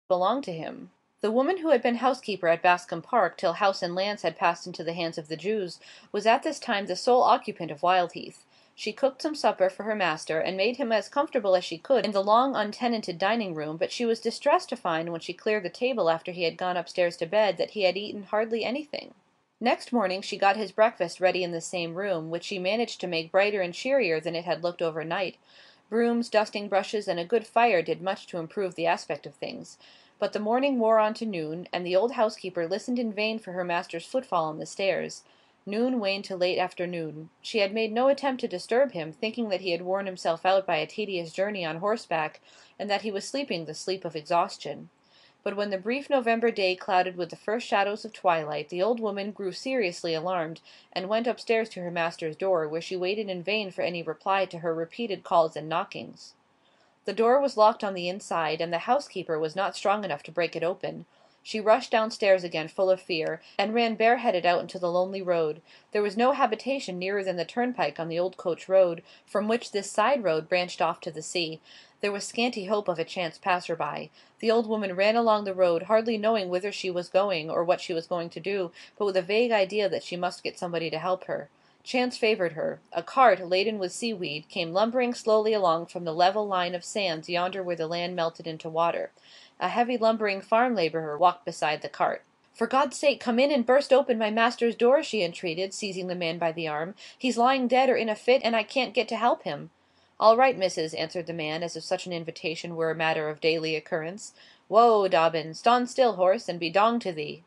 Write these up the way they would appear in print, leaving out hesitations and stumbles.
belonged to him. The woman who had been housekeeper at Bascombe Park till house and lands had passed into the hands of the Jews, was at this time the sole occupant of Wildheath. She cooked some supper for her master, and made him as comfortable as she could in the long untenanted dining room, but she was distressed to find, when she cleared the table after he had gone upstairs to bed, that he had eaten hardly anything. Next morning she got his breakfast ready in the same room, which she managed to make brighter and cheerier than it had looked overnight. Brooms, dusting brushes, and a good fire did much to improve the aspect of things. But the morning wore on to noon, and the old housekeeper listened in vain for her master's footfall on the stairs. Noon waned to late afternoon. She had made no attempt to disturb him, thinking that he had worn himself out by a tedious journey on horseback, and that he was sleeping the sleep of exhaustion. But when the brief November day clouded with the first shadows of twilight, the old woman grew seriously alarmed, and went upstairs to her master's door, where she waited in vain for any reply to her repeated calls and knockings. The door was locked on the inside, and the housekeeper was not strong enough to break it open. She rushed downstairs again full of fear, and ran bareheaded out into the lonely road. There was no habitation nearer than the turnpike on the old coach road, from which this side road branched off to the sea. There was scanty hope of a chance passer-by. The old woman ran along the road, hardly knowing whither she was going, or what she was going to do, but with a vague idea that she must get somebody to help her. Chance favoured her. A cart, laden with seaweed, came lumbering slowly along from the level line of sands yonder where the land melted into water. A heavy lumbering farm labourer walked beside the cart. "For God's sake, come in and burst open my master's door," she entreated, seizing the man by the arm. "He's lying dead or in a fit, and I can't get to help him." "All right, missus," answered the man, as if such an invitation were a matter of daily occurrence. "Whoa, Dobbin! Ston still, horse, and be donged to thee."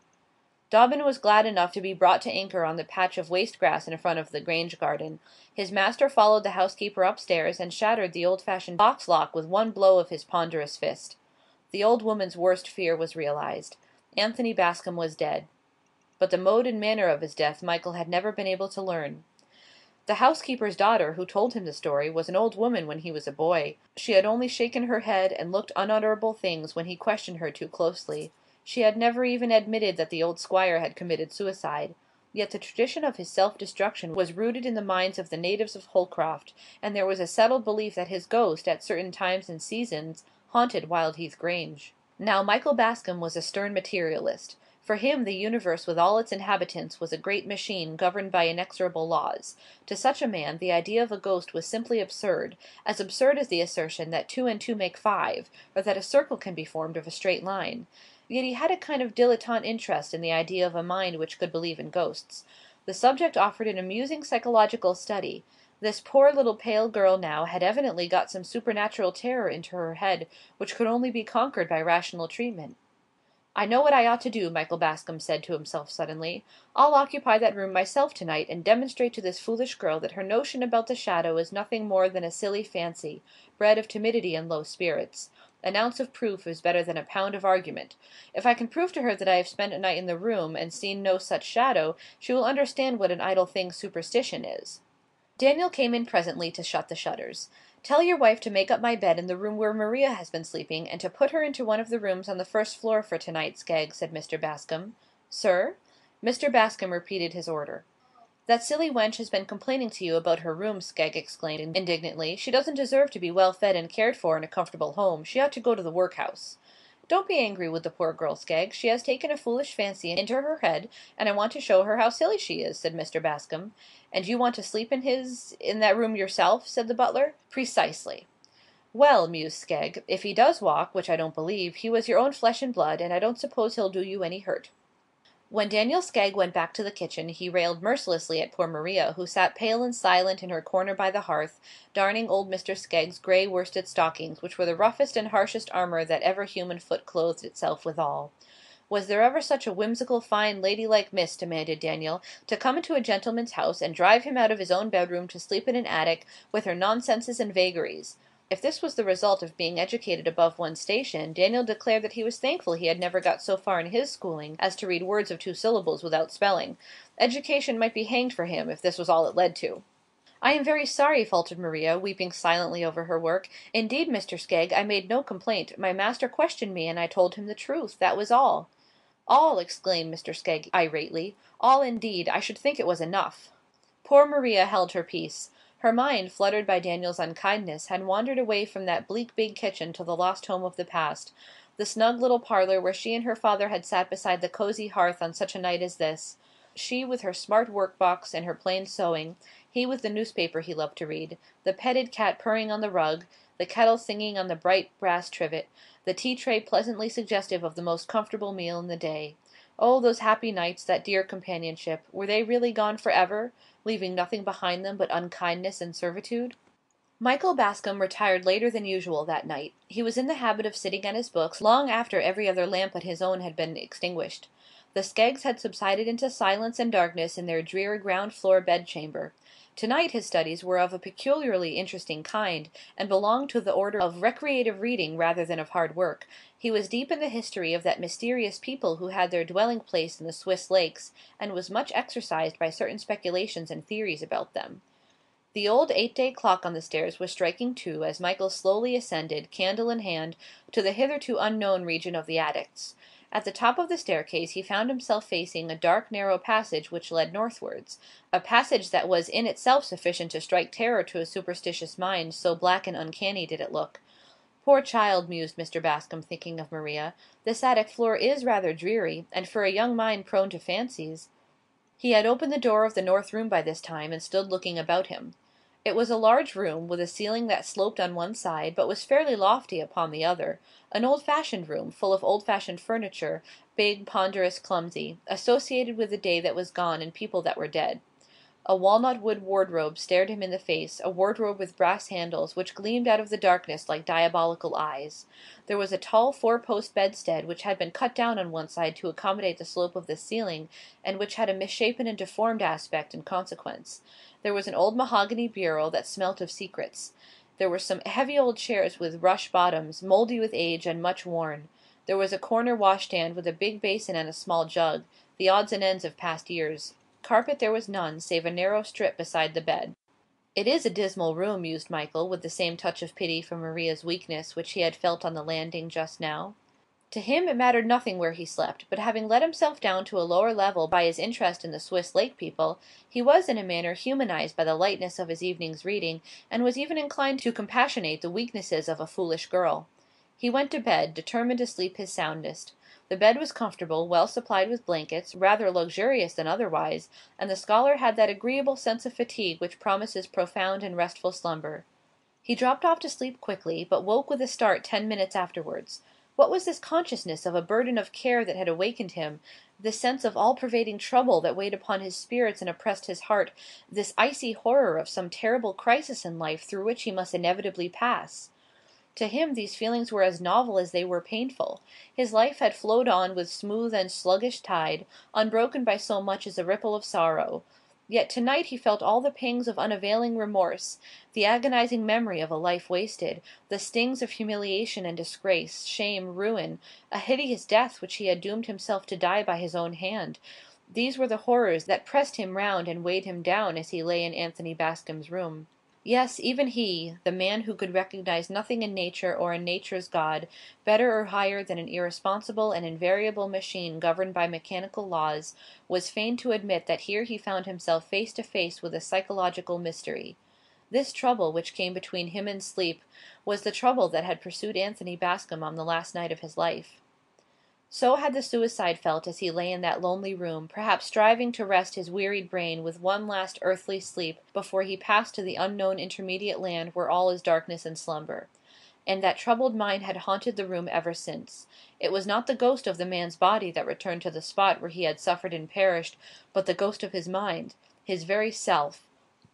Dobbin was glad enough to be brought to anchor on the patch of waste grass in front of the Grange garden. His master followed the housekeeper upstairs, and shattered the old-fashioned box lock with one blow of his ponderous fist. The old woman's worst fear was realized. Anthony Bascombe was dead. But the mode and manner of his death Michael had never been able to learn. The housekeeper's daughter, who told him the story, was an old woman when he was a boy. She had only shaken her head and looked unutterable things when he questioned her too closely. She had never even admitted that the old squire had committed suicide. Yet the tradition of his self-destruction was rooted in the minds of the natives of Holcroft, and there was a settled belief that his ghost, at certain times and seasons, haunted Wildheath Grange. Now Michael Bascombe was a stern materialist. For him the universe with all its inhabitants was a great machine governed by inexorable laws. To such a man the idea of a ghost was simply absurd, as absurd as the assertion that 2 and 2 make 5, or that a circle can be formed of a straight line. Yet he had a kind of dilettante interest in the idea of a mind which could believe in ghosts. The subject offered an amusing psychological study. This poor little pale girl now had evidently got some supernatural terror into her head, which could only be conquered by rational treatment. "I know what I ought to do," Michael Bascombe said to himself suddenly. "I'll occupy that room myself tonight, and demonstrate to this foolish girl that her notion about the shadow is nothing more than a silly fancy, bred of timidity and low spirits. An ounce of proof is better than a pound of argument. If I can prove to her that I have spent a night in the room, and seen no such shadow, she will understand what an idle thing superstition is." Daniel came in presently to shut the shutters. "Tell your wife to make up my bed in the room where Maria has been sleeping, and to put her into one of the rooms on the first floor for tonight, Skegg," said Mr. Bascombe. "Sir?" Mr. Bascombe repeated his order. "That silly wench has been complaining to you about her room," Skegg exclaimed indignantly. "She doesn't deserve to be well fed and cared for in a comfortable home. She ought to go to the workhouse." "Don't be angry with the poor girl, Skegg. She has taken a foolish fancy into her head, and I want to show her how silly she is," said Mr. Bascombe. "And you want to sleep in that room yourself?" said the butler. "Precisely." "Well," mused Skegg, "if he does walk, which I don't believe, he was your own flesh and blood, and I don't suppose he'll do you any hurt." When Daniel Skegg went back to the kitchen, he railed mercilessly at poor Maria, who sat pale and silent in her corner by the hearth, darning old Mr. Skegg's grey worsted stockings, which were the roughest and harshest armour that ever human foot clothed itself withal. "Was there ever such a whimsical, fine, ladylike miss," demanded Daniel, "to come into a gentleman's house, and drive him out of his own bedroom to sleep in an attic, with her nonsenses and vagaries?" If this was the result of being educated above one's station, Daniel declared that he was thankful he had never got so far in his schooling as to read words of 2 syllables without spelling. Education might be hanged for him, if this was all it led to. "I am very sorry," faltered Maria, weeping silently over her work. "Indeed, Mr. Skegg, I made no complaint. My master questioned me, and I told him the truth. That was all." "All!" exclaimed Mr. Skegg irately. "All indeed! I should think it was enough." Poor Maria held her peace. Her mind, fluttered by Daniel's unkindness, had wandered away from that bleak big kitchen to the lost home of the past. The snug little parlour where she and her father had sat beside the cosy hearth on such a night as this, she with her smart work-box and her plain sewing, he with the newspaper he loved to read, the petted cat purring on the rug, the kettle singing on the bright brass trivet, the tea-tray pleasantly suggestive of the most comfortable meal in the day. Oh, those happy nights, that dear companionship, were they really gone for ever, leaving nothing behind them but unkindness and servitude? Michael Bascom retired later than usual that night. He was in the habit of sitting at his books long after every other lamp but his own had been extinguished. The Skeggs had subsided into silence and darkness in their drear ground-floor bedchamber. Tonight his studies were of a peculiarly interesting kind, and belonged to the order of recreative reading rather than of hard work. He was deep in the history of that mysterious people who had their dwelling-place in the Swiss lakes, and was much exercised by certain speculations and theories about them. The old 8-day clock on the stairs was striking 2 as Michael slowly ascended, candle in hand, to the hitherto unknown region of the attics. At the top of the staircase he found himself facing a dark narrow passage which led northwards, a passage that was in itself sufficient to strike terror to a superstitious mind, so black and uncanny did it look. "Poor child," mused Mr. Bascom, thinking of Maria, "this attic floor is rather dreary, and for a young mind prone to fancies—" He had opened the door of the north room by this time, and stood looking about him. It was a large room, with a ceiling that sloped on one side, but was fairly lofty upon the other, an old-fashioned room, full of old-fashioned furniture, big, ponderous, clumsy, associated with the day that was gone and people that were dead. A walnut-wood wardrobe stared him in the face, a wardrobe with brass handles, which gleamed out of the darkness like diabolical eyes. There was a tall 4-post bedstead, which had been cut down on one side to accommodate the slope of the ceiling, and which had a misshapen and deformed aspect in consequence. There was an old mahogany bureau that smelt of secrets. There were some heavy old chairs with rush bottoms, mouldy with age and much worn. There was a corner washstand with a big basin and a small jug, the odds and ends of past years. Carpet there was none, save a narrow strip beside the bed. "It is a dismal room," mused Michael, with the same touch of pity for Maria's weakness which he had felt on the landing just now. To him it mattered nothing where he slept, but having let himself down to a lower level by his interest in the Swiss lake people, he was in a manner humanized by the lightness of his evening's reading, and was even inclined to compassionate the weaknesses of a foolish girl. He went to bed, determined to sleep his soundest. The bed was comfortable, well supplied with blankets, rather luxurious than otherwise, and the scholar had that agreeable sense of fatigue which promises profound and restful slumber. He dropped off to sleep quickly, but woke with a start 10 minutes afterwards. What was this consciousness of a burden of care that had awakened him, this sense of all-pervading trouble that weighed upon his spirits and oppressed his heart, this icy horror of some terrible crisis in life through which he must inevitably pass? To him these feelings were as novel as they were painful. His life had flowed on with smooth and sluggish tide, unbroken by so much as a ripple of sorrow. Yet tonight he felt all the pangs of unavailing remorse, the agonizing memory of a life wasted, the stings of humiliation and disgrace, shame, ruin, a hideous death which he had doomed himself to die by his own hand. These were the horrors that pressed him round and weighed him down as he lay in Anthony Bascom's room. Yes, even he, the man who could recognize nothing in nature or in nature's God, better or higher than an irresponsible and invariable machine governed by mechanical laws, was fain to admit that here he found himself face to face with a psychological mystery. This trouble which came between him and sleep was the trouble that had pursued Anthony Bascom on the last night of his life. So had the suicide felt as he lay in that lonely room, perhaps striving to rest his wearied brain with one last earthly sleep before he passed to the unknown intermediate land where all is darkness and slumber. And that troubled mind had haunted the room ever since. It was not the ghost of the man's body that returned to the spot where he had suffered and perished, but the ghost of his mind, his very self.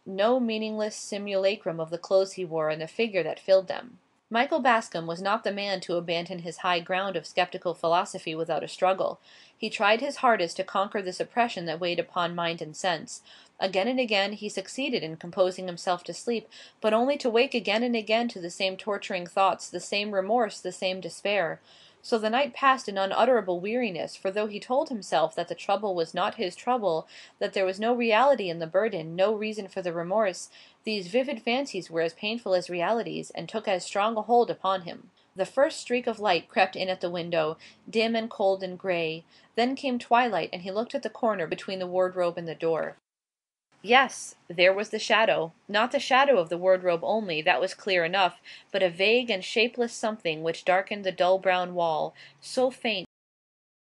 No meaningless simulacrum of the clothes he wore and the figure that filled them. Michael Bascom was not the man to abandon his high ground of skeptical philosophy without a struggle. He tried his hardest to conquer this oppression that weighed upon mind and sense. Again and again he succeeded in composing himself to sleep, but only to wake again and again to the same torturing thoughts, the same remorse, the same despair. So the night passed in unutterable weariness, for though he told himself that the trouble was not his trouble, that there was no reality in the burden, no reason for the remorse, these vivid fancies were as painful as realities, and took as strong a hold upon him. The first streak of light crept in at the window, dim and cold and grey. Then came twilight, and he looked at the corner between the wardrobe and the door. Yes, there was the shadow. Not the shadow of the wardrobe only, that was clear enough, but a vague and shapeless something which darkened the dull brown wall, so faint